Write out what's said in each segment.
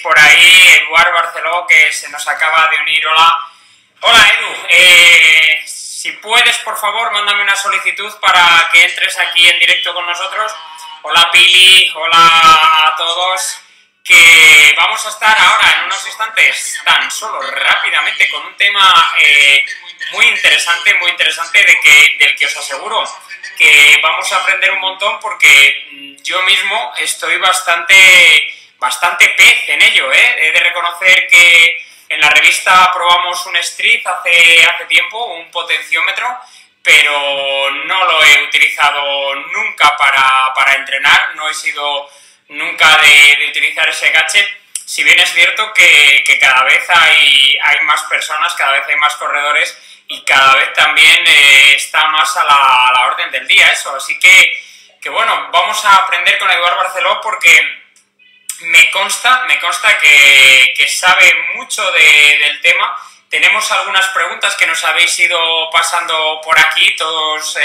por ahí, Eduard Barceló, que se nos acaba de unir. Hola. Hola, Edu. Si puedes, por favor, mándame una solicitud para que entres aquí en directo con nosotros. Hola, Pili. Hola a todos. Que vamos a estar ahora en unos instantes, tan solo rápidamente, con un tema muy interesante del que os aseguro que vamos a aprender un montón, porque yo mismo estoy bastante pez en ello, ¿eh? He de reconocer que en la revista probamos un Street hace tiempo, un potenciómetro, pero no lo he utilizado nunca para entrenar, no he sido nunca de utilizar ese gadget, si bien es cierto que cada vez hay más personas, cada vez hay más corredores y cada vez también está más a la orden del día eso. Así que bueno, vamos a aprender con Eduard Barceló, porque me consta que sabe mucho del tema. Tenemos algunas preguntas que nos habéis ido pasando por aquí, todos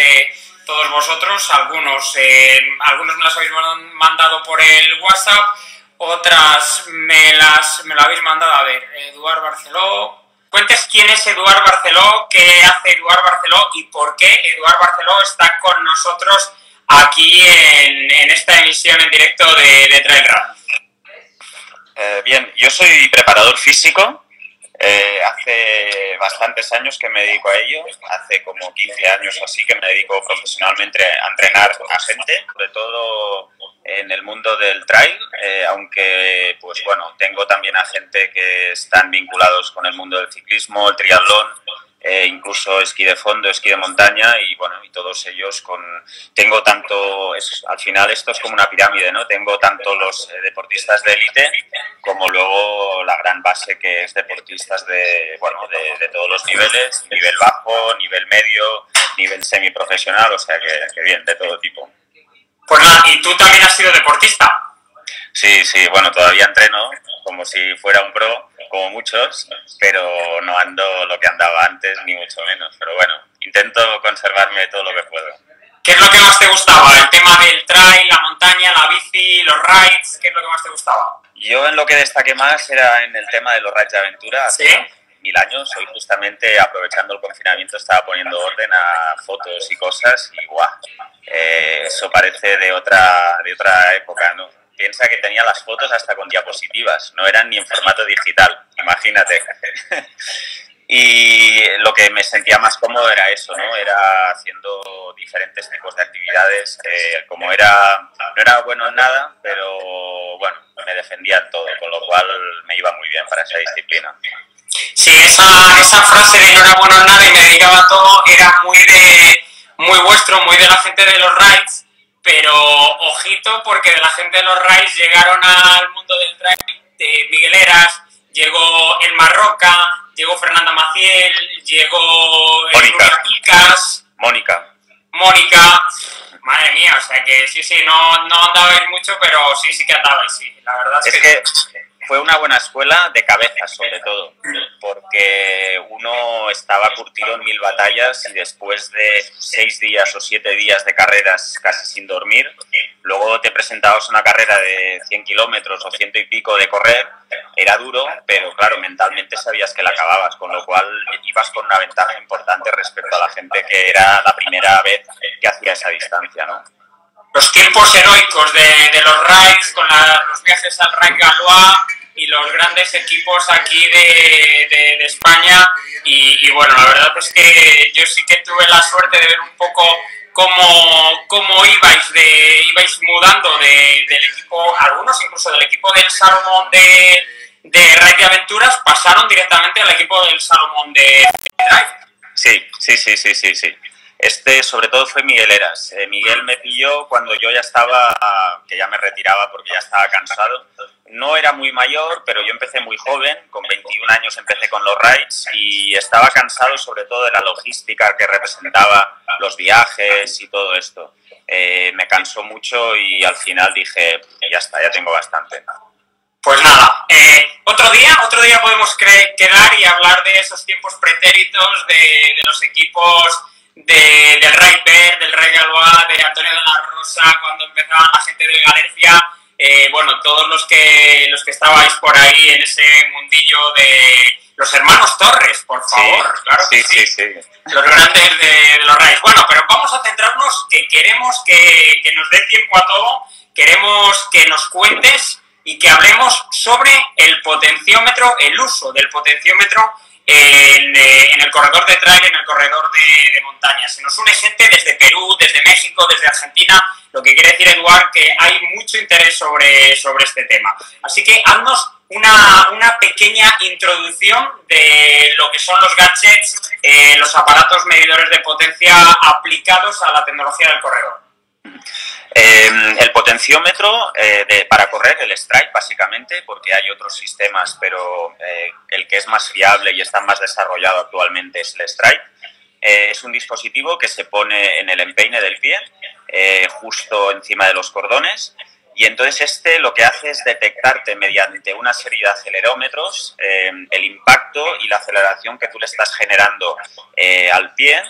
vosotros, algunos me las habéis mandado por el WhatsApp, otras me lo habéis mandado. A ver, Eduard Barceló. Cuentes quién es Eduard Barceló, qué hace Eduard Barceló y por qué Eduard Barceló está con nosotros aquí en esta emisión en directo de Trail Run. Bien, yo soy preparador físico. Hace bastantes años que me dedico a ello, hace como 15 años o así que me dedico profesionalmente a entrenar a gente, sobre todo en el mundo del trail, aunque pues bueno, tengo también a gente que están vinculados con el mundo del ciclismo, el triatlón, incluso esquí de fondo, esquí de montaña, y bueno, y todos ellos tengo tanto, al final esto es como una pirámide, ¿no? Tengo tanto los deportistas de élite como luego la gran base, que es deportistas de todos los niveles, nivel bajo, nivel medio, nivel semiprofesional, o sea que bien, de todo tipo. Pues nada, ¿y tú también has sido deportista? Sí, bueno, todavía entreno como si fuera un pro, como muchos, pero no ando lo que andaba antes, ni mucho menos. Pero bueno, intento conservarme todo lo que puedo. ¿Qué es lo que más te gustaba? ¿El tema del trail, la montaña, la bici, los rides? ¿Qué es lo que más te gustaba? Yo en lo que destaqué más era en el tema de los rides de aventura. Hace 1000 años, hoy justamente aprovechando el confinamiento estaba poniendo orden a fotos y cosas y guau, eso parece de otra época, ¿no? Piensa que tenía las fotos hasta con diapositivas, no eran ni en formato digital, imagínate. Y lo que me sentía más cómodo era eso, ¿no? Era haciendo diferentes tipos de actividades, como no era bueno en nada, pero bueno, me defendía en todo, con lo cual me iba muy bien para esa disciplina. Sí, esa frase de no era bueno en nada y me dedicaba a todo era muy vuestro, muy de la gente de los rides. Pero ojito, porque de la gente de los rides llegaron al mundo del trail de Miguel Eras, llegó el Marroca, llegó Fernanda Maciel, llegó Mónica. Picas, Mónica. Madre mía, o sea que sí, no andabais mucho, pero sí que andabais, sí, la verdad es que fue una buena escuela de cabeza, sobre todo, porque uno estaba curtido en 1000 batallas y después de 6 días o 7 días de carreras casi sin dormir, luego te presentabas a una carrera de 100 kilómetros o 100 y pico de correr, era duro, pero claro, mentalmente sabías que la acababas, con lo cual ibas con una ventaja importante respecto a la gente que era la primera vez que hacía esa distancia, ¿no? Los tiempos heroicos de los rides, con los viajes al Raid Galois y los grandes equipos aquí de España, y bueno, la verdad es que yo sí que tuve la suerte de ver un poco cómo ibais mudando del equipo, algunos incluso del equipo del Salomón de Raid de Aventuras pasaron directamente al equipo del Salomón de Trail. Sí. Este sobre todo fue Miguel Eras. Miguel me pilló cuando yo ya que ya me retiraba porque ya estaba cansado. No era muy mayor, pero yo empecé muy joven, con 21 años empecé con los rides y estaba cansado sobre todo de la logística que representaba los viajes y todo esto. Me cansó mucho y al final dije, ya está, ya tengo bastante. Pues nada, otro día podemos quedar y hablar de esos tiempos pretéritos, de los equipos del Raid Bear, del Raid Galois, de Antonio de la Rosa, cuando empezaban la gente de Galicia, bueno, todos los que estabais por ahí en ese mundillo de los hermanos Torres, por favor. Sí, claro que sí, sí, sí. Los grandes de los Rays. Bueno, pero vamos a centrarnos, que queremos que nos dé tiempo a todo, queremos que nos cuentes y que hablemos sobre el potenciómetro, el uso del potenciómetro en el corredor de trail, en el corredor de montaña. Se nos une gente desde Perú, desde México, desde Argentina, lo que quiere decir, Eduard, que hay mucho interés sobre este tema. Así que haznos una pequeña introducción de lo que son los gadgets, los aparatos medidores de potencia aplicados a la tecnología del corredor. El potenciómetro para correr, el Stride básicamente, porque hay otros sistemas, pero el que es más fiable y está más desarrollado actualmente es el Stride. Es un dispositivo que se pone en el empeine del pie, justo encima de los cordones, y entonces lo que hace es detectarte mediante una serie de acelerómetros el impacto y la aceleración que tú le estás generando al pie,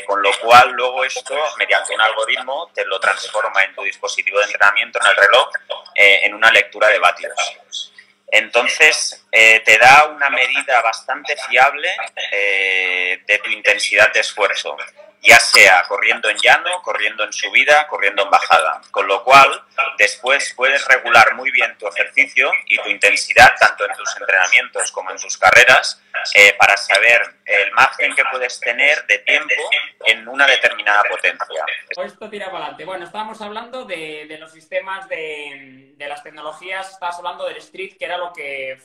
con lo cual luego esto, mediante un algoritmo, te lo transforma en tu dispositivo de entrenamiento, en el reloj, en una lectura de vatios. Entonces, te da una medida bastante fiable de tu intensidad de esfuerzo, ya sea corriendo en llano, corriendo en subida, corriendo en bajada. Con lo cual, después puedes regular muy bien tu ejercicio y tu intensidad, tanto en tus entrenamientos como en tus carreras, para saber el margen que puedes tener de tiempo en una determinada potencia. Esto tira para adelante. Bueno, estábamos hablando de los sistemas de las tecnologías, estabas hablando del Street, que era lo que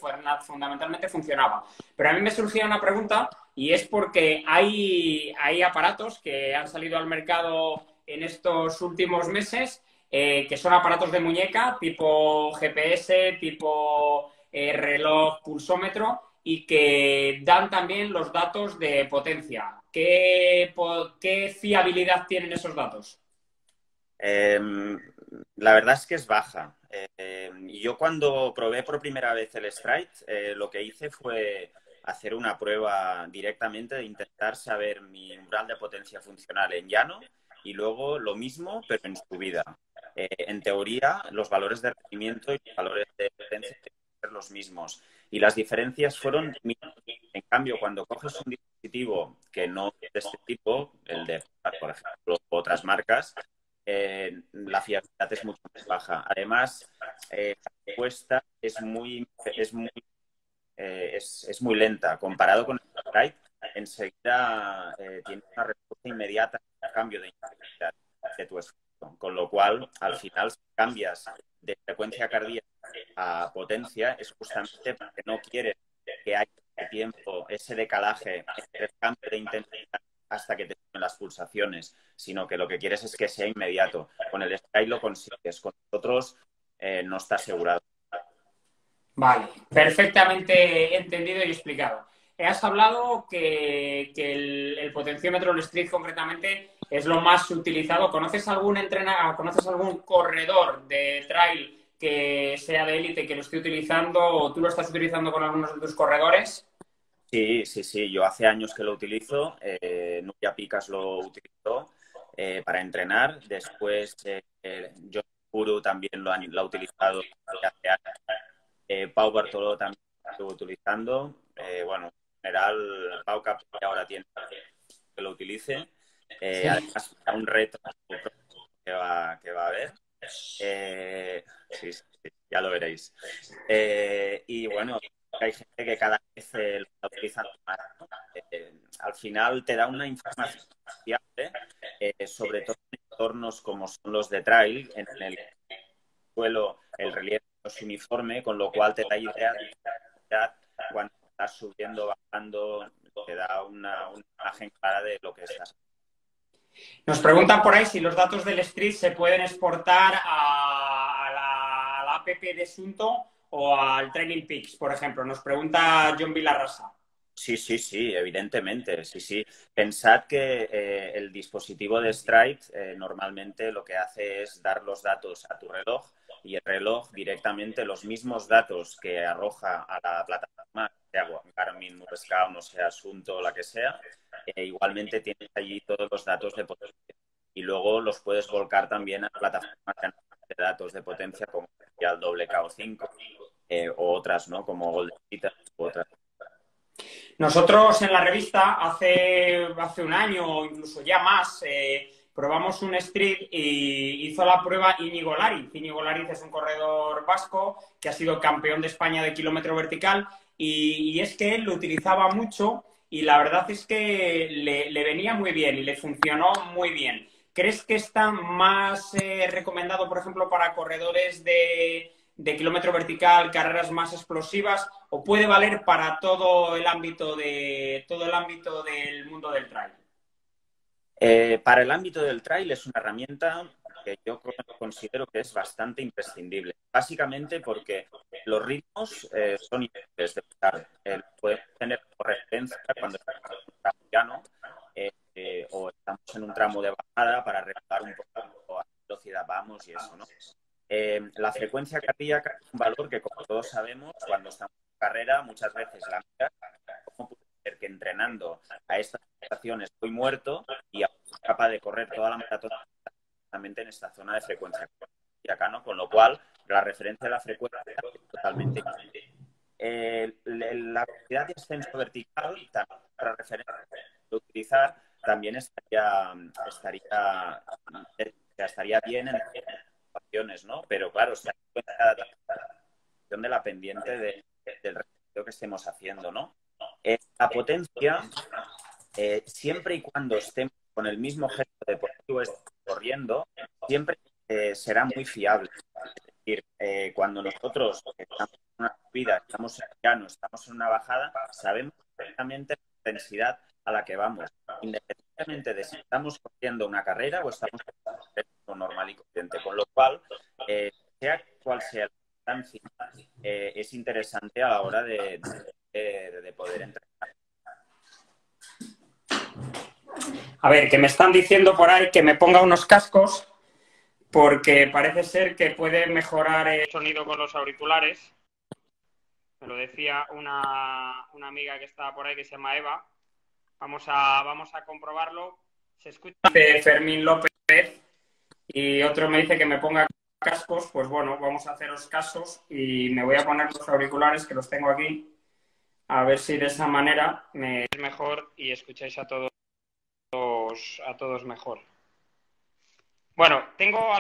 fundamentalmente funcionaba. Pero a mí me surgía una pregunta, y es porque hay aparatos que han salido al mercado en estos últimos meses, que son aparatos de muñeca, tipo GPS, tipo reloj pulsómetro, y que dan también los datos de potencia. ¿Qué fiabilidad tienen esos datos? La verdad es que es baja. Yo cuando probé por primera vez el Stride, lo que hice fue hacer una prueba directamente de intentar saber mi umbral de potencia funcional en llano y luego lo mismo, pero en subida. En teoría, los valores de rendimiento y los valores de potencia tienen que ser los mismos. Y las diferencias fueron mínimas. En cambio, cuando coges un dispositivo que no es de este tipo, el de, por ejemplo, otras marcas, la fiabilidad es mucho más baja. Además, la respuesta es muy lenta. Comparado con el Stride, enseguida tiene una respuesta inmediata al cambio de intensidad de tu esfuerzo. Con lo cual, al final, si cambias de frecuencia cardíaca a potencia, es justamente porque no quieres que haya ese tiempo, ese decalaje entre el cambio de intensidad hasta que te suben las pulsaciones, sino que lo que quieres es que sea inmediato. Con el Stride lo consigues, con nosotros no está asegurado. Vale, perfectamente entendido y explicado. Has hablado que el potenciómetro, el Street concretamente, es lo más utilizado. ¿Conoces algún corredor de trail que sea de élite que lo esté utilizando, o tú lo estás utilizando con algunos de tus corredores? Sí, sí, sí. Yo hace años que lo utilizo. Nuria Picas lo utilizó para entrenar. Después, John Puru también lo ha utilizado hace años. Pau Bartoló también lo estuvo utilizando. Bueno, en general, Pau Cap ahora tiene que lo utilice. Sí. Además, un reto que va a haber. Sí, sí, ya lo veréis. Y bueno, hay gente que cada vez lo está utilizando más, ¿no? Al final te da una información fiable, sobre todo en entornos como son los de trail, en el suelo el relieve no es uniforme, con lo cual te da idea de cuando estás subiendo, bajando, te da una imagen clara de lo que estás. Nos preguntan por ahí si los datos del Street se pueden exportar a la app de Sunto o al Training Peaks, por ejemplo. Nos pregunta John Villarrasa. Sí, sí, sí, evidentemente, sí, sí. Pensad que el dispositivo de Stride normalmente lo que hace es dar los datos a tu reloj y el reloj directamente los mismos datos que arroja a la plataforma, sea Garmin, Morescout, no sea Asunto, la que sea, igualmente tienes allí todos los datos de potencia y luego los puedes volcar también a plataformas de datos de potencia como el doble KO5 o otras, ¿no? Como Golden Cheetah u otras. Nosotros en la revista hace un año o incluso ya más probamos un street y hizo la prueba Íñigo Lariz. Íñigo Lariz es un corredor vasco que ha sido campeón de España de kilómetro vertical y es que él lo utilizaba mucho y la verdad es que le venía muy bien y le funcionó muy bien. ¿Crees que está más recomendado, por ejemplo, para corredores de kilómetro vertical, carreras más explosivas, o puede valer para todo el ámbito del mundo del trail? Para el ámbito del trail es una herramienta que yo considero que es bastante imprescindible. Básicamente porque los ritmos son imposibles de usar. Puedes tener como referencia cuando estamos en un tramo llano o estamos en un tramo de bajada para regular un poco a qué velocidad vamos y eso, ¿no? La frecuencia cardíaca es un valor que, como todos sabemos, cuando estamos en carrera, muchas veces la miras. ¿Cómo puede ser que entrenando a estas estaciones estoy muerto y aún soy capaz de correr toda la maratón en esta zona de frecuencia cardíaca, ¿no? Con lo cual, la referencia de la frecuencia es totalmente la velocidad de ascenso vertical, también para referencia de utilizar, también estaría bien en situaciones, ¿no? Pero claro, se da cuenta de la pendiente del recorrido que estemos haciendo, ¿no? La potencia, siempre y cuando estemos con el mismo gesto deportivo corriendo, siempre será muy fiable. Es decir, cuando nosotros estamos en una subida, estamos en llano, estamos en una bajada, sabemos perfectamente la intensidad a la que vamos, independientemente de si estamos corriendo una carrera o estamos corriendo normal y corriente. Con lo cual, sea cual sea la distancia, es interesante a la hora de poder entrenar. A ver, que me están diciendo por ahí que me ponga unos cascos porque parece ser que puede mejorar el sonido con los auriculares. Me lo decía una amiga que estaba por ahí que se llama Eva. Vamos a comprobarlo. Se escucha Fermín López y otro me dice que me ponga cascos. Pues bueno, vamos a haceros casos y me voy a poner los auriculares que los tengo aquí. A ver si de esa manera me es mejor y escucháis a todos mejor. Bueno, tengo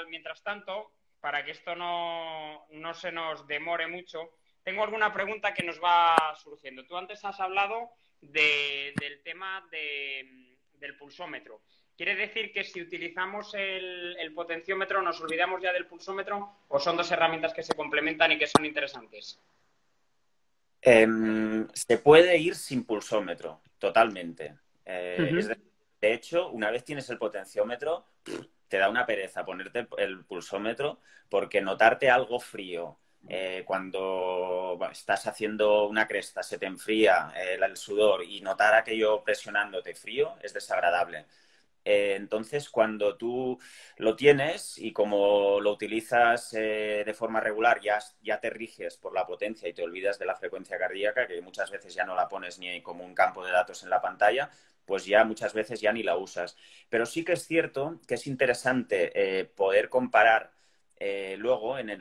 mientras tanto, para que esto no se nos demore mucho, tengo alguna pregunta que nos va surgiendo. Tú antes has hablado del tema del pulsómetro. ¿Quiere decir que si utilizamos el potenciómetro nos olvidamos ya del pulsómetro o son dos herramientas que se complementan y que son interesantes? Se puede ir sin pulsómetro, totalmente. Uh-huh. De hecho, una vez tienes el potenciómetro, te da una pereza ponerte el pulsómetro porque notarte algo frío cuando estás haciendo una cresta, se te enfría el sudor y notar aquello presionándote frío es desagradable. Entonces, cuando tú lo tienes y como lo utilizas de forma regular, ya te riges por la potencia y te olvidas de la frecuencia cardíaca, que muchas veces ya no la pones ni como un campo de datos en la pantalla, pues ya muchas veces ya ni la usas. Pero sí que es cierto que es interesante poder comparar luego en el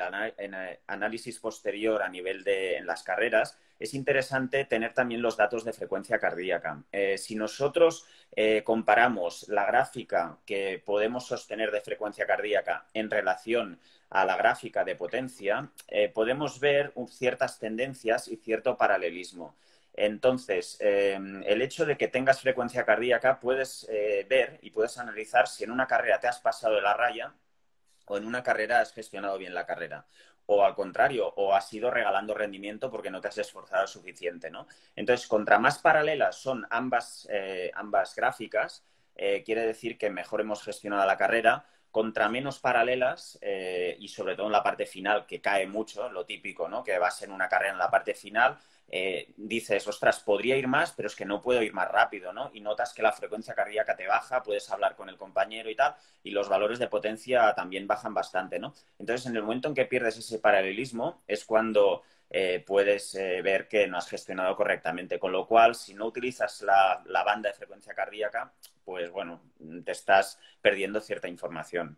análisis posterior a nivel en las carreras, es interesante tener también los datos de frecuencia cardíaca. Si nosotros comparamos la gráfica que podemos sostener de frecuencia cardíaca en relación a la gráfica de potencia, podemos ver ciertas tendencias y cierto paralelismo. Entonces, el hecho de que tengas frecuencia cardíaca puedes ver y puedes analizar si en una carrera te has pasado de la raya o en una carrera has gestionado bien la carrera. O al contrario, o has ido regalando rendimiento porque no te has esforzado suficiente, ¿no? Entonces, contra más paralelas son ambas gráficas, quiere decir que mejor hemos gestionado la carrera. Contra menos paralelas, y sobre todo en la parte final, que cae mucho, lo típico, ¿no? Que vas en una carrera en la parte final, dices, ostras, podría ir más, pero es que no puedo ir más rápido, ¿no? Y notas que la frecuencia cardíaca te baja, puedes hablar con el compañero y tal, y los valores de potencia también bajan bastante, ¿no? Entonces, en el momento en que pierdes ese paralelismo, es cuando puedes ver que no has gestionado correctamente. Con lo cual, si no utilizas la banda de frecuencia cardíaca, pues bueno, te estás perdiendo cierta información.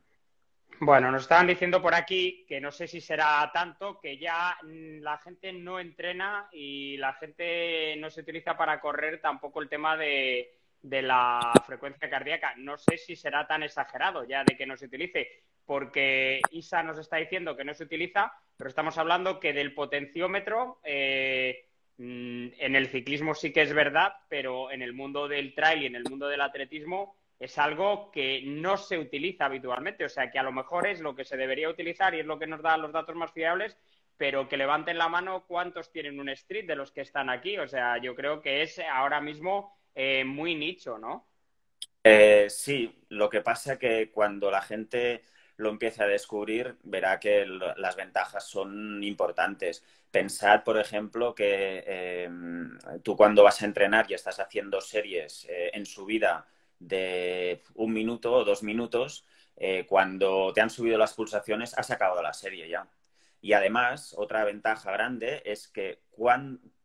Bueno, nos estaban diciendo por aquí que no sé si será tanto, que ya la gente no entrena y la gente no se utiliza para correr tampoco el tema de la frecuencia cardíaca. No sé si será tan exagerado ya de que no se utilice, porque Isa nos está diciendo que no se utiliza, pero estamos hablando que del potenciómetro en el ciclismo sí que es verdad, pero en el mundo del trail y en el mundo del atletismo es algo que no se utiliza habitualmente, o sea que a lo mejor es lo que se debería utilizar y es lo que nos da los datos más fiables, pero que levanten la mano cuántos tienen un street de los que están aquí, o sea, yo creo que es ahora mismo muy nicho, ¿no? Sí, lo que pasa que cuando la gente lo empiece a descubrir, verá que las ventajas son importantes. Pensad, por ejemplo, que tú cuando vas a entrenar y estás haciendo series en subida de 1 minuto o 2 minutos, cuando te han subido las pulsaciones, has acabado la serie ya. Y además, otra ventaja grande es que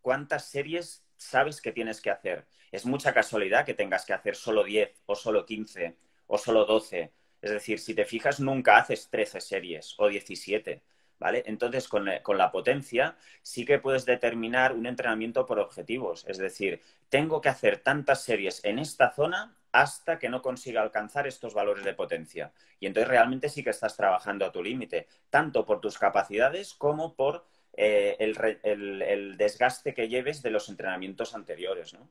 cuántas series sabes que tienes que hacer. Es mucha casualidad que tengas que hacer solo 10 o solo 15 o solo 12. Es decir, si te fijas, nunca haces 13 series o 17, ¿vale? Entonces, con la potencia sí que puedes determinar un entrenamiento por objetivos. Es decir, tengo que hacer tantas series en esta zona hasta que no consiga alcanzar estos valores de potencia. Y entonces realmente sí que estás trabajando a tu límite, tanto por tus capacidades como por el desgaste que lleves de los entrenamientos anteriores, ¿no?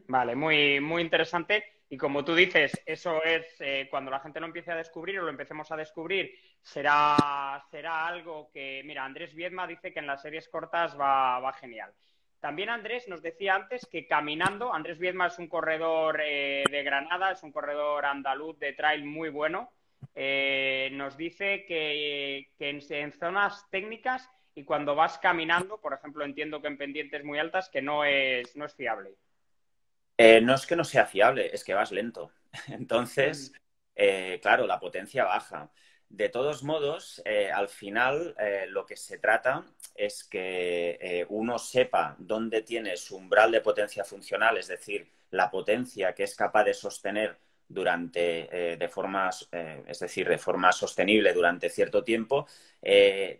Vale, muy, muy interesante. Y como tú dices, eso es cuando la gente lo empiece a descubrir o lo empecemos a descubrir, será algo que, mira, Andrés Viedma dice que en las series cortas va genial. También Andrés nos decía antes que caminando, Andrés Viedma es un corredor de Granada, es un corredor andaluz de trail muy bueno. Nos dice que en zonas técnicas y cuando vas caminando, por ejemplo, entiendo que en pendientes muy altas, que no es fiable. No es que no sea fiable, es que vas lento. Mm. Entonces, claro, la potencia baja. De todos modos, al final lo que se trata es que uno sepa dónde tiene su umbral de potencia funcional, es decir, la potencia que es capaz de sostener durante, es decir, de forma sostenible durante cierto tiempo,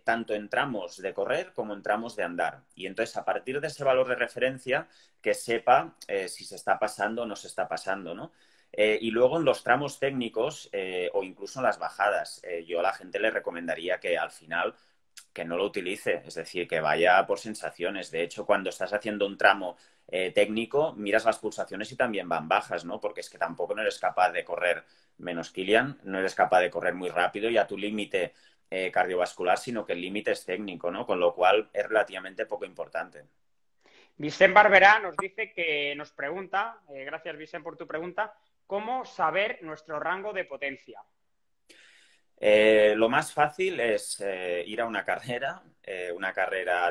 tanto en tramos de correr como en tramos de andar. Y entonces, a partir de ese valor de referencia, que sepa si se está pasando o no se está pasando, ¿no? Y luego en los tramos técnicos o incluso en las bajadas, yo a la gente le recomendaría que al final que no lo utilice, es decir, que vaya por sensaciones. De hecho, cuando estás haciendo un tramo técnico, miras las pulsaciones y también van bajas, ¿no? Porque es que tampoco no eres capaz de correr, menos Kilian, no eres capaz de correr muy rápido y a tu límite cardiovascular, sino que el límite es técnico, ¿no? Con lo cual es relativamente poco importante. Vicente Barberá nos dice que nos pregunta, gracias Vicente por tu pregunta, ¿cómo saber nuestro rango de potencia? Lo más fácil es ir a una carrera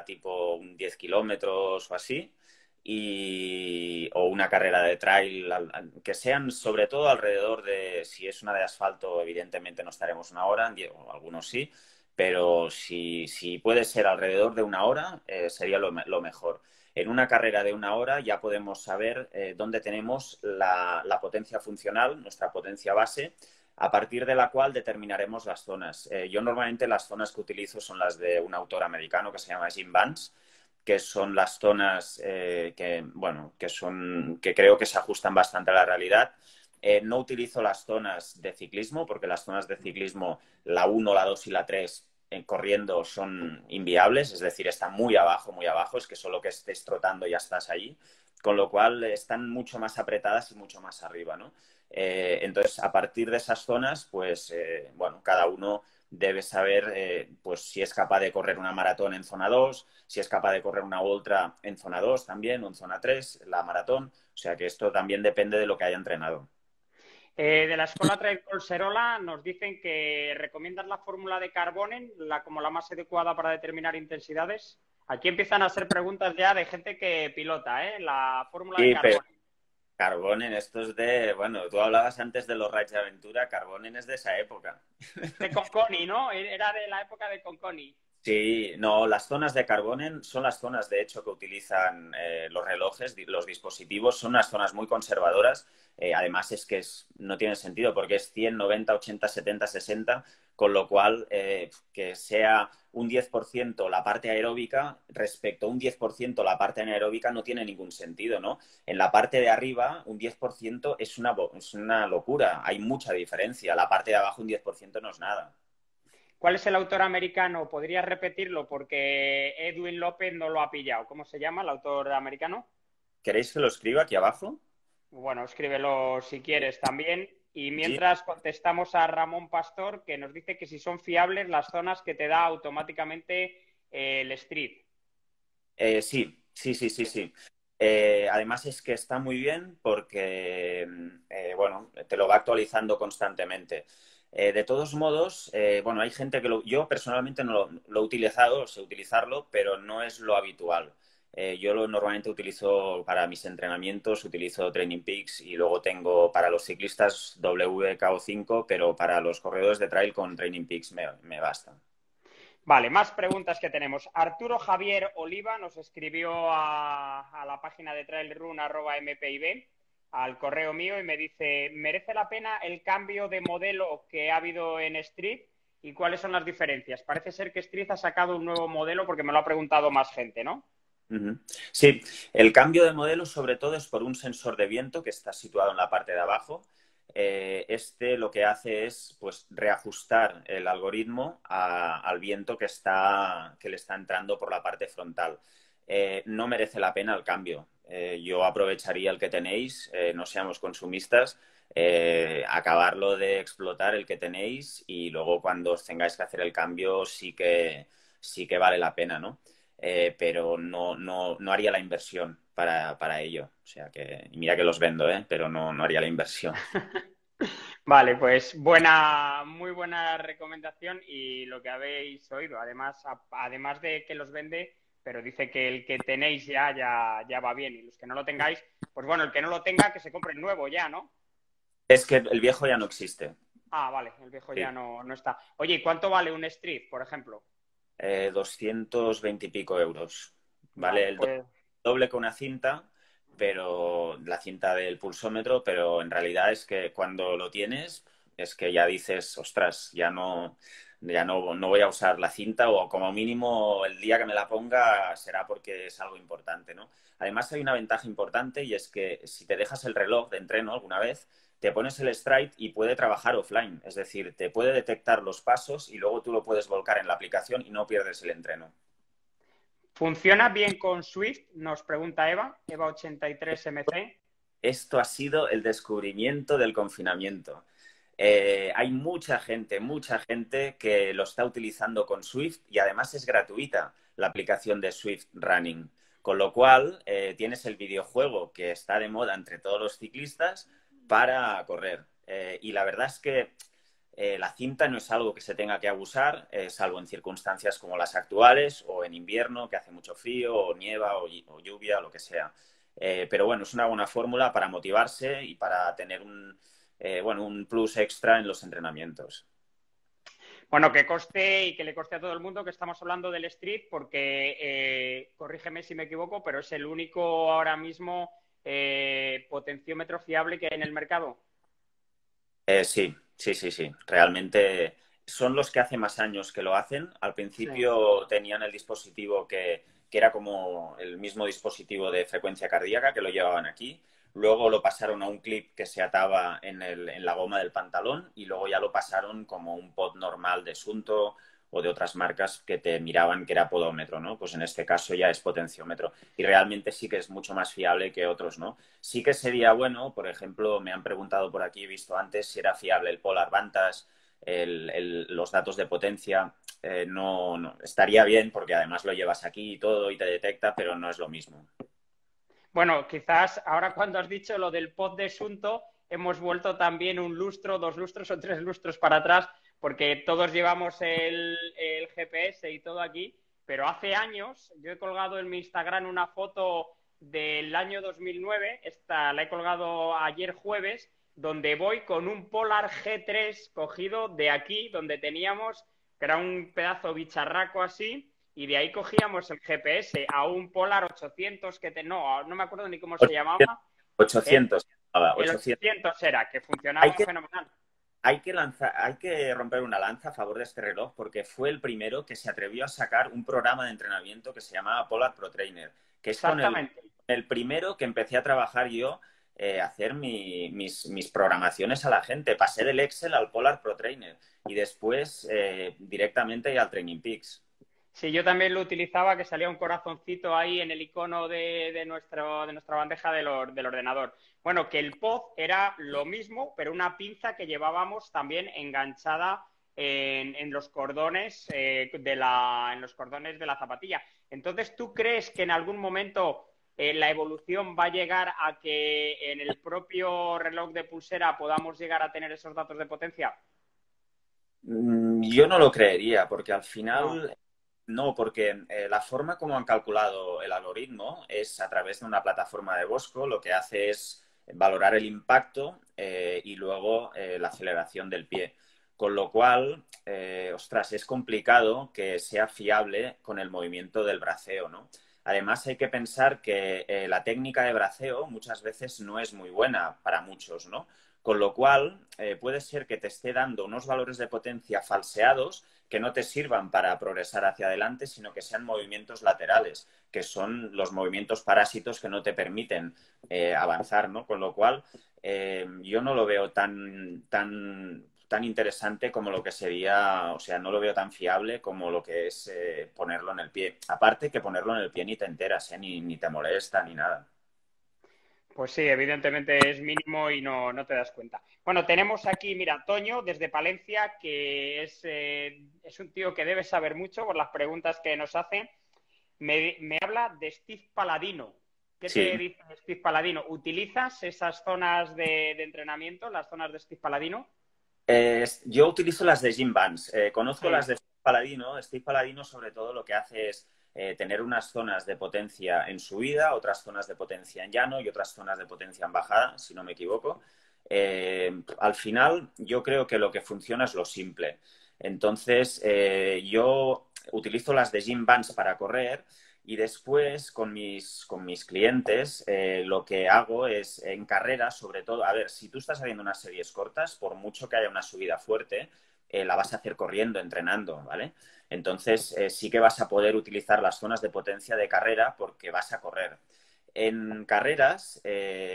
tipo un 10 kilómetros o así, o una carrera de trail, que sean sobre todo alrededor de, si es una de asfalto, evidentemente no estaremos una hora, o algunos sí, pero si puede ser alrededor de una hora, sería lo mejor. En una carrera de una hora ya podemos saber dónde tenemos la potencia funcional, nuestra potencia base, a partir de la cual determinaremos las zonas. Yo normalmente las zonas que utilizo son las de un autor americano que se llama Jim Vance, que son las zonas bueno, que creo que se ajustan bastante a la realidad. No utilizo las zonas de ciclismo, porque las zonas de ciclismo, la 1, la 2 y la 3 corriendo son inviables, es decir, están muy abajo, es que solo que estés trotando ya estás allí, con lo cual están mucho más apretadas y mucho más arriba, ¿no? Entonces, a partir de esas zonas, pues, bueno, cada uno debe saber pues, si es capaz de correr una maratón en zona 2, si es capaz de correr una ultra en zona 2 también, o en zona 3, la maratón. O sea que esto también depende de lo que haya entrenado. De la Escuela Trail Collserola nos dicen que recomiendan la fórmula de Carbonen como la más adecuada para determinar intensidades. Aquí empiezan a hacer preguntas ya de gente que pilota, ¿eh? La fórmula de Sí, pero Carbonen. Carbonen, esto es de, bueno, tú hablabas antes de los rides de aventura, Carbonen es de esa época. De Conconi, ¿no? Era de la época de Conconi. Sí, no, las zonas de Carbonen son las zonas, de hecho, que utilizan los relojes, los dispositivos, son unas zonas muy conservadoras. Además, es que no tiene sentido porque es 100, 90, 80, 70, 60. con lo cual que sea un 10% la parte aeróbica respecto a un 10% la parte anaeróbica no tiene ningún sentido, ¿no? En la parte de arriba, un 10% es una locura, hay mucha diferencia. La parte de abajo, un 10% no es nada. ¿Cuál es el autor americano? ¿Podrías repetirlo? Porque Edwin López no lo ha pillado. ¿Cómo se llama el autor americano? ¿Queréis que lo escriba aquí abajo? Bueno, escríbelo si quieres también. Y Sí. mientras contestamos a Ramón Pastor, que nos dice que si son fiables las zonas que te da automáticamente el Street. Sí, sí, sí, sí, sí. Además es que está muy bien porque, bueno, te lo va actualizando constantemente. De todos modos, bueno, hay gente que yo personalmente no lo he utilizado, sé utilizarlo, pero no es lo habitual. Yo normalmente utilizo para mis entrenamientos, utilizo Training Peaks y luego tengo para los ciclistas WKO5, pero para los corredores de trail con Training Peaks me basta. Vale, más preguntas que tenemos. Arturo Javier Oliva nos escribió a la página de trailrun@mpib, al correo mío, y me dice, ¿merece la pena el cambio de modelo que ha habido en Street? ¿Y cuáles son las diferencias? Parece ser que Street ha sacado un nuevo modelo porque me lo ha preguntado más gente, ¿no? Sí, el cambio de modelo sobre todo es por un sensor de viento que está situado en la parte de abajo. Este lo que hace es pues reajustar el algoritmo al viento que le está entrando por la parte frontal. No merece la pena el cambio. Yo aprovecharía el que tenéis, no seamos consumistas, acabarlo de explotar el que tenéis y luego cuando os tengáis que hacer el cambio sí que vale la pena, ¿no? Pero no haría la inversión para ello. O sea que, y mira que los vendo, pero no haría la inversión. Vale, pues muy buena recomendación y lo que habéis oído. Además de que los vende, pero dice que el que tenéis ya va bien y los que no lo tengáis, pues bueno, el que no lo tenga que se compre el nuevo ya, ¿no? Es que el viejo ya no existe. Ah, vale, el viejo ya Sí. no está. Oye, ¿y cuánto vale un Street, por ejemplo? 220 y pico euros. Vale Vale, el pues doble que una cinta, pero la cinta del pulsómetro, pero en realidad es que cuando lo tienes, es que ya dices, ostras, no voy a usar la cinta o como mínimo el día que me la ponga será porque es algo importante, ¿no? Además hay una ventaja importante y es que si te dejas el reloj de entreno alguna vez, te pones el Stride y puede trabajar offline, es decir, te puede detectar los pasos y luego tú lo puedes volcar en la aplicación y no pierdes el entreno. ¿funciona bien con Swift? Nos pregunta Eva83MC. Esto ha sido el descubrimiento del confinamiento. Hay mucha gente que lo está utilizando con Swift y además es gratuita la aplicación de Swift Running. Con lo cual, tienes el videojuego que está de moda entre todos los ciclistas para correr. Y la verdad es que la cinta no es algo que se tenga que abusar, salvo en circunstancias como las actuales o en invierno, que hace mucho frío o nieva o lluvia o lo que sea. Pero bueno, es una buena fórmula para motivarse y para tener un plus extra en los entrenamientos. Bueno, que conste y que le conste a todo el mundo que estamos hablando del Street porque, corrígeme si me equivoco, pero es el único ahora mismo potenciómetro fiable que hay en el mercado. Sí, sí, sí, sí. Realmente son los que hace más años que lo hacen. Al Sí. principio tenían el dispositivo que era como el mismo dispositivo de frecuencia cardíaca que lo llevaban aquí. Luego lo pasaron a un clip que se ataba en la goma del pantalón y luego ya lo pasaron como un pod normal de Sunto o de otras marcas que te miraban que era podómetro, ¿no? Pues en este caso ya es potenciómetro. Y realmente sí que es mucho más fiable que otros, ¿no? Sí que sería bueno, por ejemplo, me han preguntado por aquí, he visto antes, si era fiable el Polar Vantage, los datos de potencia. No, estaría bien porque además lo llevas aquí y todo y te detecta, pero no es lo mismo. Bueno, quizás ahora cuando has dicho lo del pod de Sunto, hemos vuelto también un lustro, 2 lustros o 3 lustros para atrás, porque todos llevamos el GPS y todo aquí, pero hace años yo he colgado en mi Instagram una foto del año 2009, esta la he colgado ayer jueves, donde voy con un Polar G3 cogido de aquí, donde teníamos, que era un pedazo bicharraco así, y de ahí cogíamos el GPS a un Polar 800 no me acuerdo ni cómo se llamaba. 800, El 800. 800 era, que Hay funcionaba que fenomenal. hay que romper una lanza a favor de este reloj porque fue el primero que se atrevió a sacar un programa de entrenamiento que se llamaba Polar Pro Trainer, que es con Exactamente. el primero que empecé a trabajar yo, a hacer mis programaciones a la gente. Pasé del Excel al Polar Pro Trainer y después directamente al Training Peaks. Sí, yo también lo utilizaba, que salía un corazoncito ahí en el icono de nuestra bandeja del ordenador. Bueno, que el pod era lo mismo, pero una pinza que llevábamos también enganchada en los cordones en los cordones de la zapatilla. Entonces, ¿tú crees que en algún momento la evolución va a llegar a que en el propio reloj de pulsera podamos llegar a tener esos datos de potencia? Yo no lo creería, porque al No. final no, porque la forma como han calculado el algoritmo es a través de una plataforma de Bosco, lo que hace es valorar el impacto y luego la aceleración del pie. Con lo cual, ostras, es complicado que sea fiable con el movimiento del braceo, ¿no? Además, hay que pensar que la técnica de braceo muchas veces no es muy buena para muchos, ¿no? Con lo cual, puede ser que te esté dando unos valores de potencia falseados que no te sirvan para progresar hacia adelante, sino que sean movimientos laterales, que son los movimientos parásitos que no te permiten avanzar, ¿no? Con lo cual, yo no lo veo tan interesante como lo que sería, o sea, no lo veo tan fiable como lo que es ponerlo en el pie. Aparte que ponerlo en el pie ni te enteras, ni te molesta, ni nada. Pues sí, evidentemente es mínimo y no te das cuenta. Bueno, tenemos aquí, mira, Toño desde Palencia, que es un tío que debe saber mucho por las preguntas que nos hace. Me habla de Steve Paladino. ¿Qué te Sí. dice Steve Paladino? ¿Utilizas esas zonas de entrenamiento, las zonas de Steve Paladino? Yo utilizo las de Jim Vance. Conozco Sí. las de Steve Paladino. Steve Paladino, sobre todo, lo que hace es tener unas zonas de potencia en subida, otras zonas de potencia en llano y otras zonas de potencia en bajada, si no me equivoco. Al final, yo creo que lo que funciona es lo simple. Entonces, yo utilizo las de Jim Vance para correr y después con mis clientes lo que hago es en carreras, sobre todo, a ver, si tú estás haciendo unas series cortas, por mucho que haya una subida fuerte, la vas a hacer corriendo, entrenando, ¿vale? Entonces sí que vas a poder utilizar las zonas de potencia de carrera porque vas a correr. En carreras,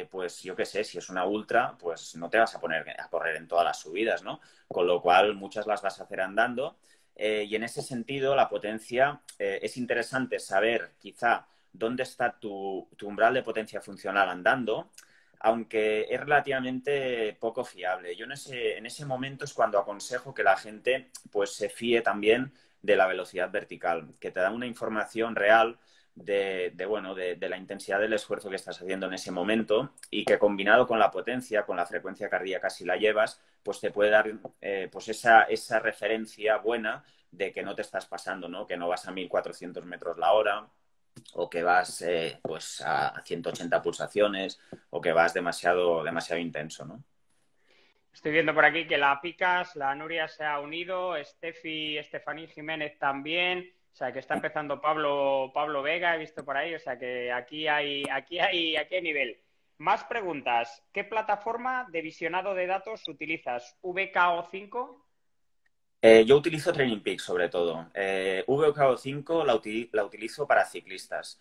pues yo qué sé, si es una ultra, pues no te vas a poner a correr en todas las subidas, ¿no? Con lo cual muchas las vas a hacer andando y en ese sentido, la potencia es interesante saber quizá dónde está tu umbral de potencia funcional andando, aunque es relativamente poco fiable. Yo en ese momento es cuando aconsejo que la gente pues, se fíe también de la velocidad vertical, que te da una información real de la intensidad del esfuerzo que estás haciendo en ese momento y que combinado con la potencia, con la frecuencia cardíaca si la llevas, pues te puede dar pues esa referencia buena de que no te estás pasando, ¿no? Que no vas a 1400 metros la hora o que vas pues a 180 pulsaciones o que vas demasiado intenso, ¿no? Estoy viendo por aquí que la Picas, la Nuria se ha unido, Estefaní Jiménez también, o sea que está empezando Pablo Vega, he visto por ahí, o sea que aquí hay nivel. Más preguntas. ¿Qué plataforma de visionado de datos utilizas? ¿VKO5? Yo utilizo Training Peaks sobre todo. VKO5 la utilizo para ciclistas.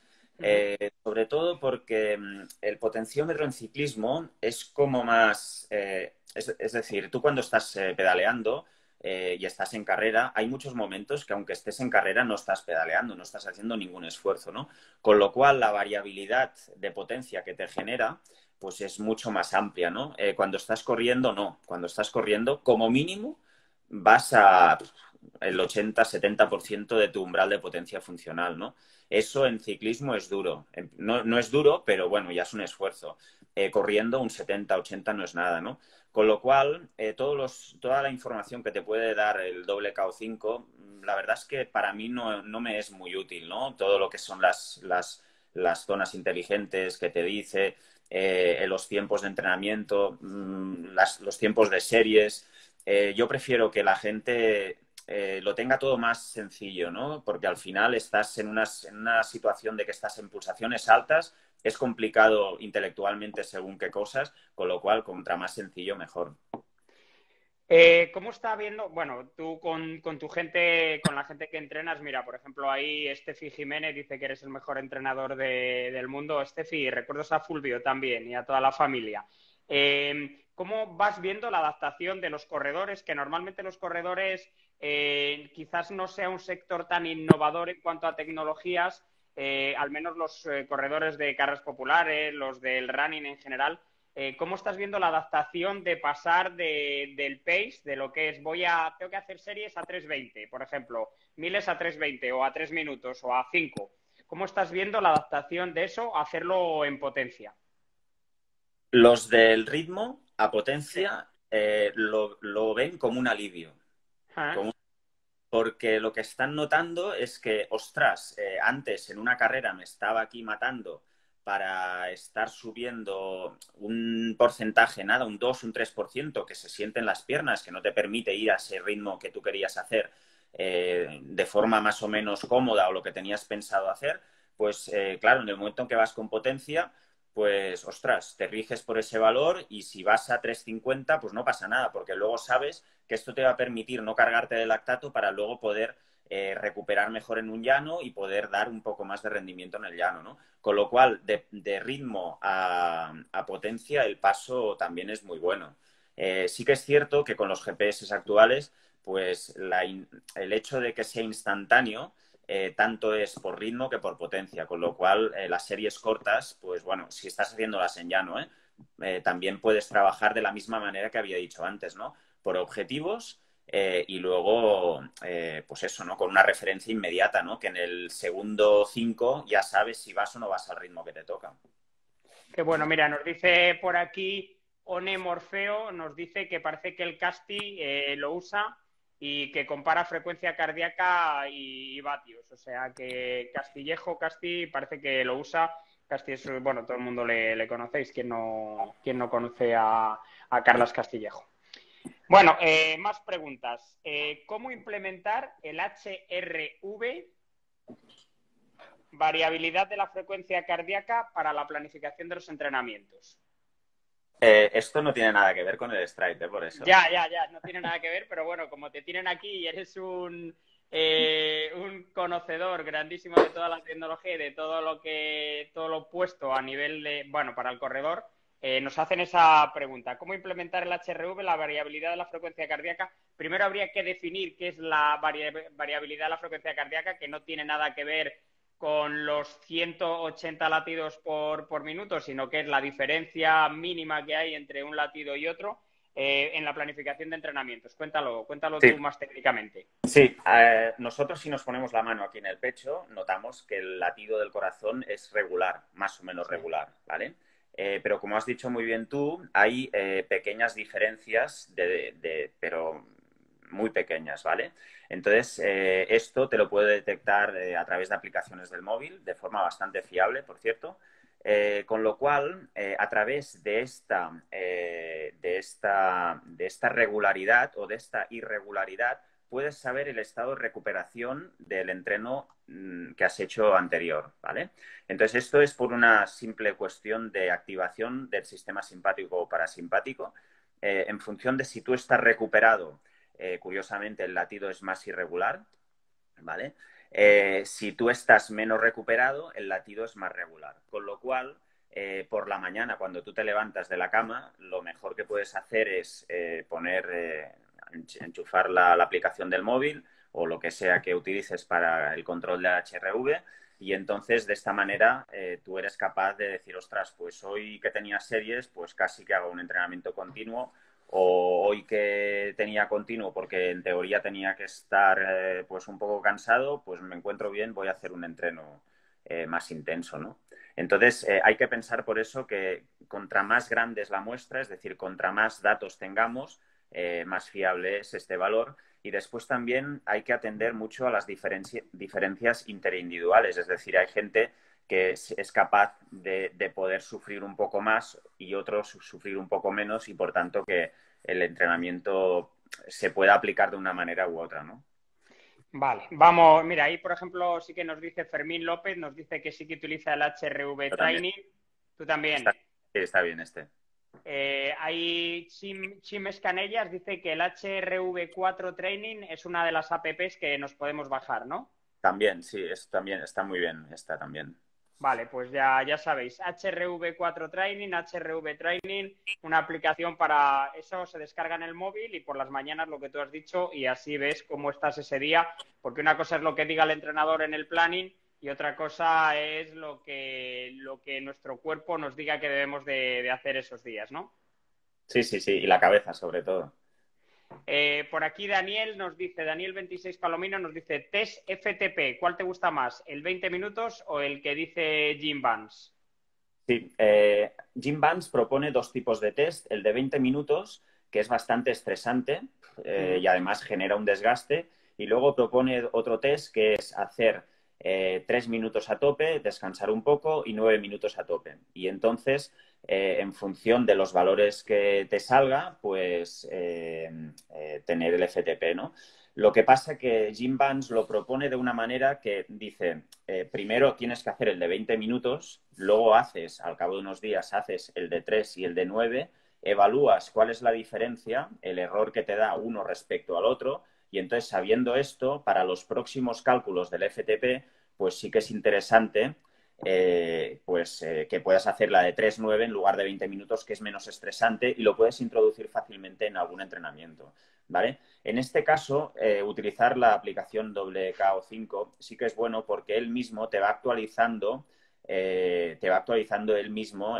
Sobre todo porque el potenciómetro en ciclismo es como más... es decir, tú cuando estás pedaleando y estás en carrera, hay muchos momentos que aunque estés en carrera no estás pedaleando, no estás haciendo ningún esfuerzo, ¿no? Con lo cual la variabilidad de potencia que te genera pues es mucho más amplia, ¿no? Cuando estás corriendo, no. Cuando estás corriendo, como mínimo vas a el 80-70% de tu umbral de potencia funcional, ¿no? Eso en ciclismo es duro. No es duro, pero bueno, ya es un esfuerzo. Corriendo un 70-80 no es nada, ¿no? Con lo cual, toda la información que te puede dar el doble KO5, la verdad es que para mí no me es muy útil, ¿no? Todo lo que son las zonas inteligentes que te dice, los tiempos de entrenamiento, los tiempos de series. Yo prefiero que la gente lo tenga todo más sencillo, ¿no? Porque al final estás en una situación de que estás en pulsaciones altas, es complicado intelectualmente según qué cosas, con lo cual, contra más sencillo, mejor. ¿Cómo está viendo? Bueno, tú con tu gente, con la gente que entrenas, mira, por ejemplo, ahí Estefi Jiménez dice que eres el mejor entrenador del mundo. Estefi, recuerdos a Fulvio también y a toda la familia. ¿Cómo vas viendo la adaptación de los corredores? Que normalmente los corredores quizás no sea un sector tan innovador en cuanto a tecnologías, al menos los corredores de carreras populares, los del running en general. ¿Cómo estás viendo la adaptación de pasar del pace, de lo que es tengo que hacer series a 3:20, por ejemplo, miles a 3:20 o a 3 minutos o a 5? ¿Cómo estás viendo la adaptación de eso a hacerlo en potencia? Los del ritmo a Sí. potencia lo ven como un alivio. ¿Ah? Como Porque lo que están notando es que, ostras, antes en una carrera me estaba aquí matando para estar subiendo un porcentaje, nada, un 2 un 3% que se siente en las piernas, que no te permite ir a ese ritmo que tú querías hacer de forma más o menos cómoda o lo que tenías pensado hacer, pues claro, en el momento en que vas con potencia, pues ostras, te riges por ese valor y si vas a 350, pues no pasa nada, porque luego sabes que esto te va a permitir no cargarte de lactato para luego poder recuperar mejor en un llano y poder dar un poco más de rendimiento en el llano, ¿no? Con lo cual, de ritmo a potencia, el paso también es muy bueno. Sí que es cierto que con los GPS actuales, pues el hecho de que sea instantáneo, tanto es por ritmo que por potencia, con lo cual las series cortas, pues bueno, si estás haciéndolas en llano, también puedes trabajar de la misma manera que había dicho antes, ¿no? Por objetivos y luego, pues eso, ¿no? Con una referencia inmediata, ¿no? Que en el segundo 5 ya sabes si vas o no vas al ritmo que te toca. Qué bueno, mira, nos dice por aquí One Morfeo, nos dice que parece que el Casti lo usa y que compara frecuencia cardíaca y vatios. O sea que Casti parece que lo usa. Casti es, bueno, todo el mundo le conocéis, quien no conoce a Carlas Castillejo. Bueno, más preguntas. ¿Cómo implementar el HRV, variabilidad de la frecuencia cardíaca, para la planificación de los entrenamientos? Esto no tiene nada que ver con el Stripe, por eso. Ya, no tiene nada que ver, pero bueno, como te tienen aquí y eres un conocedor grandísimo de toda la tecnología y de todo lo puesto a nivel de, bueno, para el corredor, nos hacen esa pregunta. ¿Cómo implementar el HRV, la variabilidad de la frecuencia cardíaca? Primero habría que definir qué es la variabilidad de la frecuencia cardíaca, que no tiene nada que ver con los 180 latidos por minuto, sino que es la diferencia mínima que hay entre un latido y otro en la planificación de entrenamientos. Cuéntalo Sí, tú más técnicamente. sí. Nosotros si nos ponemos la mano aquí en el pecho, notamos que el latido del corazón es regular, más o menos Sí. regular, ¿vale? Pero como has dicho muy bien tú, hay pequeñas diferencias, pero muy pequeñas, ¿vale? Entonces, esto te lo puede detectar a través de aplicaciones del móvil, de forma bastante fiable, por cierto. Con lo cual, a través de esta regularidad o de esta irregularidad, puedes saber el estado de recuperación del entreno que has hecho anterior, ¿vale? Entonces, esto es por una simple cuestión de activación del sistema simpático o parasimpático. En función de si tú estás recuperado, curiosamente el latido es más irregular, ¿vale? Si tú estás menos recuperado, el latido es más regular. Con lo cual, por la mañana, cuando tú te levantas de la cama, lo mejor que puedes hacer es enchufar la aplicación del móvil o lo que sea que utilices para el control de HRV y entonces de esta manera tú eres capaz de decir, ostras, pues hoy que tenía series, pues casi que hago un entrenamiento continuo o hoy que tenía continuo porque en teoría tenía que estar pues un poco cansado, pues me encuentro bien, voy a hacer un entreno más intenso, ¿no? Entonces hay que pensar por eso que contra más grande es la muestra, es decir, contra más datos tengamos, más fiable es este valor. Y después también hay que atender mucho a las diferencias interindividuales, es decir, hay gente que es capaz de poder sufrir un poco más y otros sufrir un poco menos y por tanto que el entrenamiento se pueda aplicar de una manera u otra, ¿no? Vale, vamos, mira, ahí por ejemplo sí que nos dice Fermín López, nos dice que sí que utiliza el HRV Yo también. Training. Tú también. Está, sí, está bien este. Hay Chim Escanellas, dice que el HRV4 Training es una de las apps que nos podemos bajar, ¿no? También, sí, también está muy bien, está también. Vale, pues ya sabéis, HRV4 Training, HRV Training, una aplicación para eso, se descarga en el móvil y por las mañanas lo que tú has dicho y así ves cómo estás ese día, porque una cosa es lo que diga el entrenador en el planning y otra cosa es lo que nuestro cuerpo nos diga que debemos de hacer esos días, ¿no? Sí, sí, sí, y la cabeza sobre todo. Por aquí Daniel nos dice, Daniel 26 Palomino nos dice, test FTP, ¿cuál te gusta más? ¿El 20 minutos o el que dice Jim Vance? Sí, Jim Vance propone dos tipos de test, el de 20 minutos, que es bastante estresante y además genera un desgaste, y luego propone otro test que es hacer 3 minutos a tope, descansar un poco y 9 minutos a tope. Y entonces, en función de los valores que te salga, pues tener el FTP, ¿no? Lo que pasa que Jim Vance lo propone de una manera que dice, primero tienes que hacer el de 20 minutos, luego haces, al cabo de unos días, haces el de 3 y el de 9, evalúas cuál es la diferencia, el error que te da uno respecto al otro, y entonces sabiendo esto, para los próximos cálculos del FTP, pues sí que es interesante que puedas hacer la de 3-9 en lugar de 20 minutos, que es menos estresante y lo puedes introducir fácilmente en algún entrenamiento, ¿vale? En este caso, utilizar la aplicación WKO5 sí que es bueno porque él mismo te va actualizando él mismo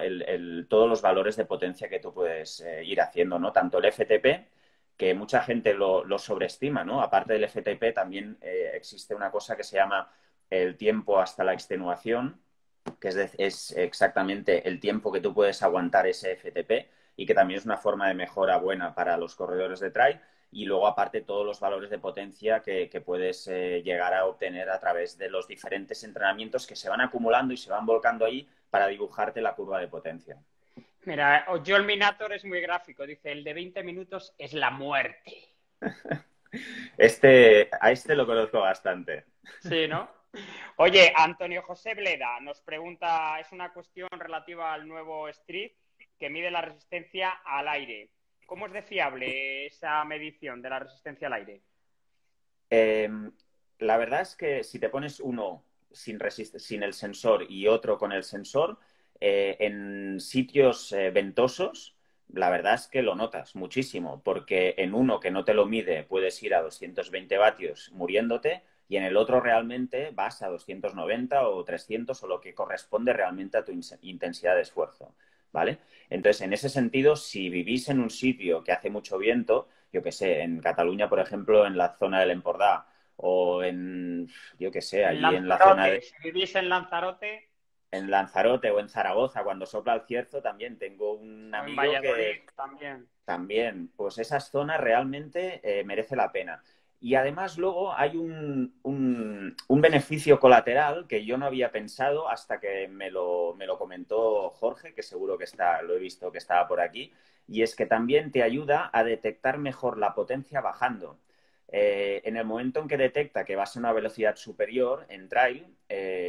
todos los valores de potencia que tú puedes ir haciendo, ¿no? Tanto el FTP, que mucha gente lo sobreestima, ¿no? Aparte del FTP también existe una cosa que se llama el tiempo hasta la extenuación, que es exactamente el tiempo que tú puedes aguantar ese FTP y que también es una forma de mejora buena para los corredores de trail. Y luego, aparte, todos los valores de potencia que puedes llegar a obtener a través de los diferentes entrenamientos que se van acumulando y se van volcando ahí para dibujarte la curva de potencia. Mira, Joel Minator es muy gráfico, dice, el de 20 minutos es la muerte. A este lo conozco bastante. Sí, ¿no? Oye, Antonio José Bleda nos pregunta, es una cuestión relativa al nuevo Street que mide la resistencia al aire. ¿Cómo es de fiable esa medición de la resistencia al aire? La verdad es que si te pones uno sin el sensor y otro con el sensor, en sitios ventosos, la verdad es que lo notas muchísimo, porque en uno que no te lo mide puedes ir a 220 vatios muriéndote y en el otro realmente vas a 290 o 300 o lo que corresponde realmente a tu intensidad de esfuerzo, ¿vale? Entonces, en ese sentido, si vivís en un sitio que hace mucho viento, yo que sé, en Cataluña, por ejemplo, en la zona del Empordà, o en, yo qué sé, En allí en la zona Lanzarote, si vivís en Lanzarote en Lanzarote o en Zaragoza, cuando sopla el cierzo, también tengo un o en amigo que Valladolid también. también, pues esas zonas realmente merece la pena. Y además luego hay un beneficio colateral que yo no había pensado hasta que me lo comentó Jorge, que seguro que lo he visto que estaba por aquí, y es que también te ayuda a detectar mejor la potencia bajando. En el momento en que detecta que vas a una velocidad superior en trail,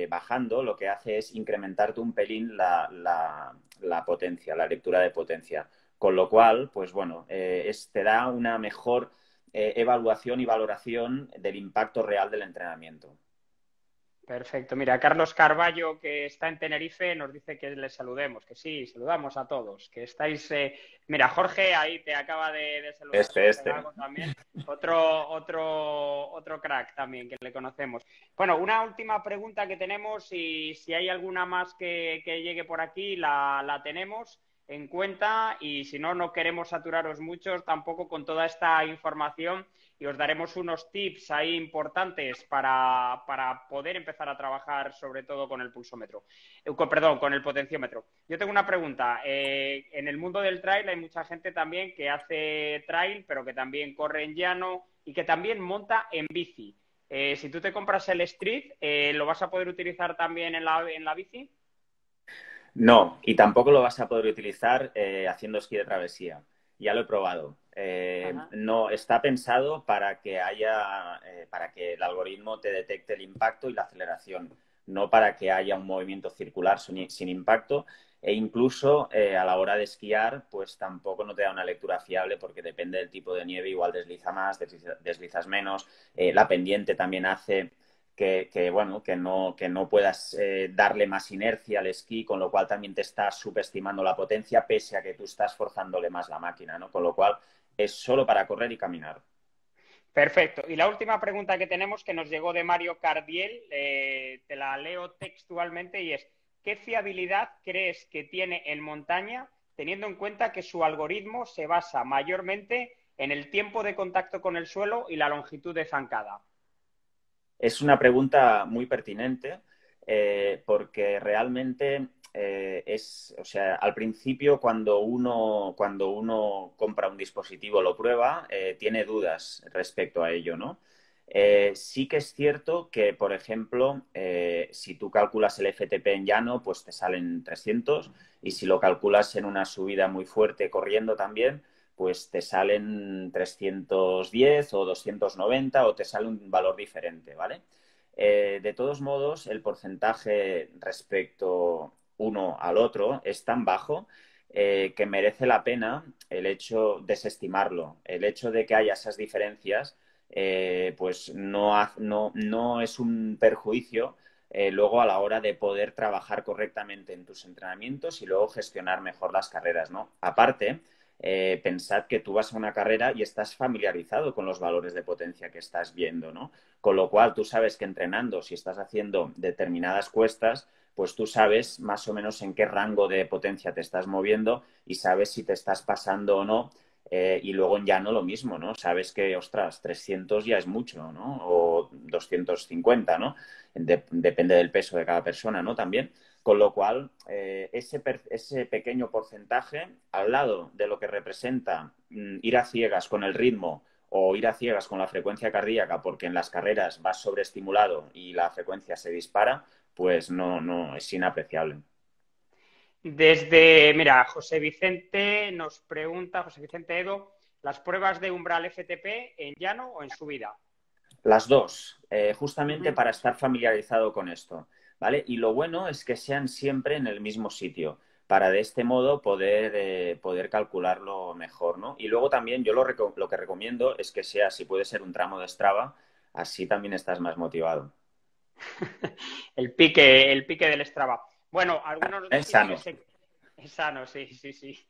bajando, lo que hace es incrementarte un pelín la potencia, la lectura de potencia. Con lo cual, pues bueno, te da una mejor evaluación y valoración del impacto real del entrenamiento. Perfecto. Mira, Carlos Carballo, que está en Tenerife, nos dice que les saludemos, que sí, saludamos a todos, que estáis... Mira, Jorge ahí te acaba de saludar. Jorge Gago también, otro crack también que le conocemos. Bueno, una última pregunta que tenemos y si hay alguna más que llegue por aquí, la tenemos en cuenta y si no, no queremos saturaros mucho tampoco con toda esta información y os daremos unos tips ahí importantes para poder empezar a trabajar sobre todo con el pulsómetro, perdón, con el potenciómetro. Yo tengo una pregunta. En el mundo del trail hay mucha gente también que hace trail, pero que también corre en llano y que también monta en bici. Si tú te compras el Street, ¿lo vas a poder utilizar también en la bici? No, y tampoco lo vas a poder utilizar haciendo esquí de travesía. Ya lo he probado. No está pensado para que el algoritmo te detecte el impacto y la aceleración, no para que haya un movimiento circular sin impacto. E incluso a la hora de esquiar, pues tampoco no te da una lectura fiable porque depende del tipo de nieve, igual desliza más, deslizas menos. La pendiente también hace bueno, que no puedas darle más inercia al esquí, con lo cual también te estás subestimando la potencia pese a que tú estás forzándole más la máquina, ¿no? Con lo cual es solo para correr y caminar. Perfecto. Y la última pregunta que tenemos, que nos llegó de Mario Cardiel, te la leo textualmente y es: ¿qué fiabilidad crees que tiene en montaña, teniendo en cuenta que su algoritmo se basa mayormente en el tiempo de contacto con el suelo y la longitud de zancada? Es una pregunta muy pertinente porque realmente o sea, al principio cuando uno compra un dispositivo, lo prueba, tiene dudas respecto a ello, ¿no? Sí que es cierto que, por ejemplo, si tú calculas el FTP en llano, pues te salen 300, y si lo calculas en una subida muy fuerte corriendo también, pues te salen 310 o 290 o te sale un valor diferente, ¿vale? De todos modos, el porcentaje respecto uno al otro es tan bajo que merece la pena el hecho de desestimarlo. El hecho de que haya esas diferencias pues no es un perjuicio luego a la hora de poder trabajar correctamente en tus entrenamientos y luego gestionar mejor las carreras, ¿no? Aparte, pensad que tú vas a una carrera y estás familiarizado con los valores de potencia que estás viendo, ¿no? Con lo cual tú sabes que entrenando, si estás haciendo determinadas cuestas, pues tú sabes más o menos en qué rango de potencia te estás moviendo y sabes si te estás pasando o no. Y luego en llano lo mismo, ¿no? Sabes que, ostras, 300 ya es mucho, ¿no? O 250, ¿no? Depende del peso de cada persona, ¿no? También. Con lo cual, ese pequeño porcentaje, al lado de lo que representa ir a ciegas con el ritmo o ir a ciegas con la frecuencia cardíaca porque en las carreras vas sobreestimulado y la frecuencia se dispara, pues no es inapreciable. Mira, José Vicente nos pregunta, José Vicente Edo, ¿las pruebas de umbral FTP en llano o en subida? Las dos, justamente para estar familiarizado con esto, ¿vale? Y lo bueno es que sean siempre en el mismo sitio, para de este modo poder calcularlo mejor, ¿no? Y luego también yo lo que recomiendo es que sea, si puede ser un tramo de Strava, así también estás más motivado. El pique del Strava. Bueno, algunos nos Es decís sano. que es sano, sí, sí, sí.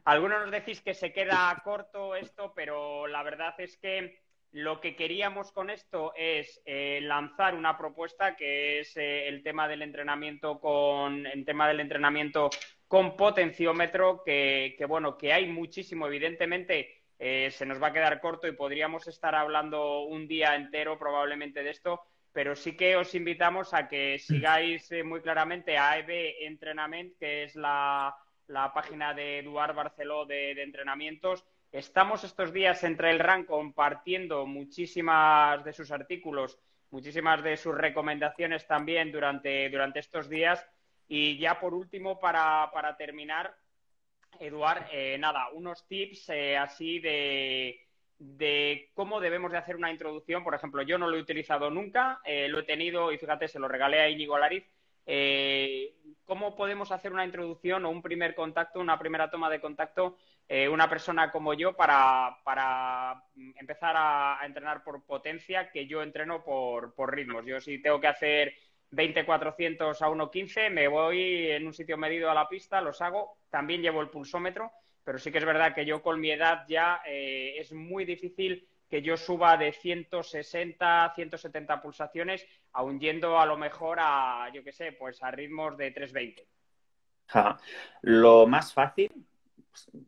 Algunos nos decís que se queda corto esto, pero la verdad es que lo que queríamos con esto es lanzar una propuesta que es el tema del entrenamiento con potenciómetro, bueno, que hay muchísimo, evidentemente. Se nos va a quedar corto y podríamos estar hablando un día entero probablemente de esto, pero sí que os invitamos a que sigáis muy claramente a AEB Entrenament, que es la página de Eduard Barceló de entrenamientos. Estamos estos días en Trail Run compartiendo muchísimas de sus artículos, muchísimas de sus recomendaciones también durante estos días. Y ya por último, para terminar, Eduard, nada, unos tips así de cómo debemos de hacer una introducción. Por ejemplo, yo no lo he utilizado nunca, lo he tenido y fíjate, se lo regalé a Íñigo Lariz. ¿Cómo podemos hacer una introducción o un primer contacto, una primera toma de contacto, una persona como yo para empezar a entrenar por potencia, que yo entreno por ritmos? Yo si tengo que hacer 20-400 a 1.15, me voy en un sitio medido a la pista, los hago, también llevo el pulsómetro, pero sí que es verdad que yo con mi edad ya es muy difícil que yo suba de 160, 170 pulsaciones, aun yendo a lo mejor a, yo qué sé, pues a ritmos de 320. Lo más fácil,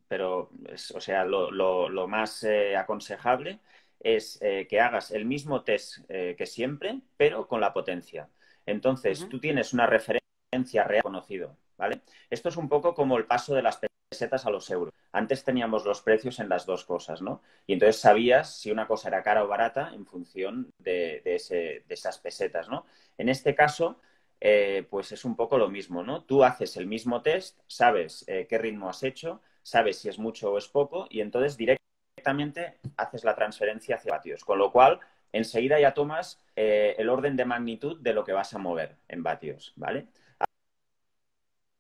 pero o sea, lo más aconsejable es que hagas el mismo test que siempre, pero con la potencia. Entonces, tú tienes una referencia real conocido, ¿vale? Esto es un poco como el paso de las pesetas a los euros. Antes teníamos los precios en las dos cosas, ¿no? Y entonces sabías si una cosa era cara o barata en función de esas pesetas, ¿no? En este caso, pues es un poco lo mismo, ¿no? Tú haces el mismo test, sabes qué ritmo has hecho, sabes si es mucho o es poco y entonces directamente haces la transferencia hacia vatios. Con lo cual, enseguida ya tomas el orden de magnitud de lo que vas a mover en vatios, ¿vale?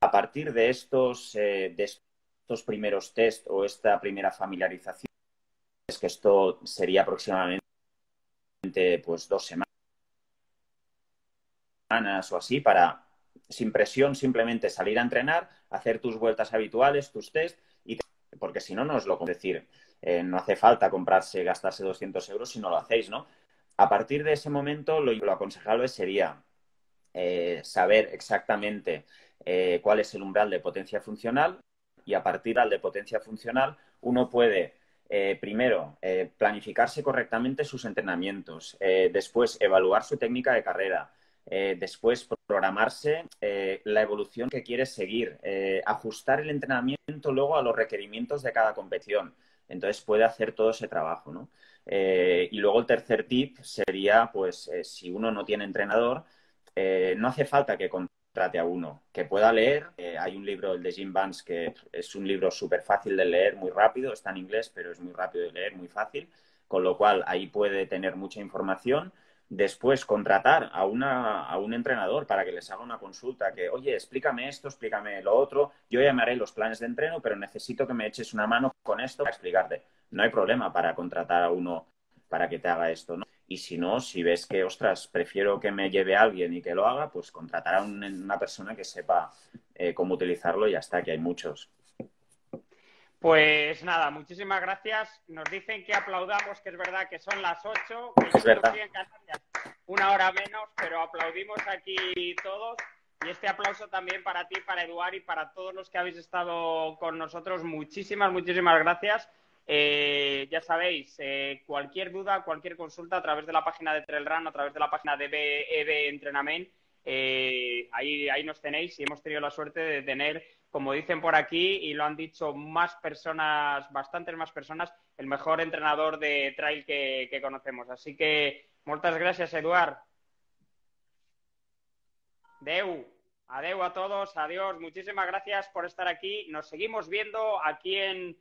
A partir de estos primeros test o esta primera familiarización, es que esto sería aproximadamente pues 2 semanas o así para, sin presión, simplemente salir a entrenar, hacer tus vueltas habituales, tus test, porque si no, no os lo puedo decir. No hace falta gastarse 200 euros si no lo hacéis, ¿no? A partir de ese momento, lo aconsejable sería saber exactamente cuál es el umbral de potencia funcional, y a partir del de potencia funcional uno puede primero planificarse correctamente sus entrenamientos, después evaluar su técnica de carrera, después programarse la evolución que quiere seguir, ajustar el entrenamiento luego a los requerimientos de cada competición. Entonces puede hacer todo ese trabajo, ¿no? Y luego el tercer tip sería, pues, si uno no tiene entrenador, no hace falta que contrate a uno, que pueda leer. Hay un libro, el de Jim Vance, que es un libro súper fácil de leer, muy rápido, está en inglés, pero es muy rápido de leer, muy fácil, con lo cual ahí puede tener mucha información. Después, contratar a un entrenador para que les haga una consulta, que, oye, explícame esto, explícame lo otro, yo ya me haré los planes de entreno, pero necesito que me eches una mano con esto para explicarte. No hay problema para contratar a uno para que te haga esto, ¿no? Y si no, si ves que, ostras, prefiero que me lleve a alguien y que lo haga, pues contratar a una persona que sepa cómo utilizarlo y ya está, que hay muchos. Pues nada, muchísimas gracias. Nos dicen que aplaudamos, que es verdad que son las 8, que Es verdad. estoy en Canarias, una hora menos, pero aplaudimos aquí todos. Y este aplauso también para ti, para Eduard y para todos los que habéis estado con nosotros. Muchísimas, muchísimas gracias. Ya sabéis, cualquier duda, cualquier consulta a través de la página de TrailRun, a través de la página de EB Entrenament, ahí nos tenéis, y hemos tenido la suerte de tener, como dicen por aquí, y lo han dicho más personas, bastantes más personas, el mejor entrenador de trail que conocemos. Así que, muchas gracias, Eduard. Adeu a todos, adiós, muchísimas gracias por estar aquí. Nos seguimos viendo aquí en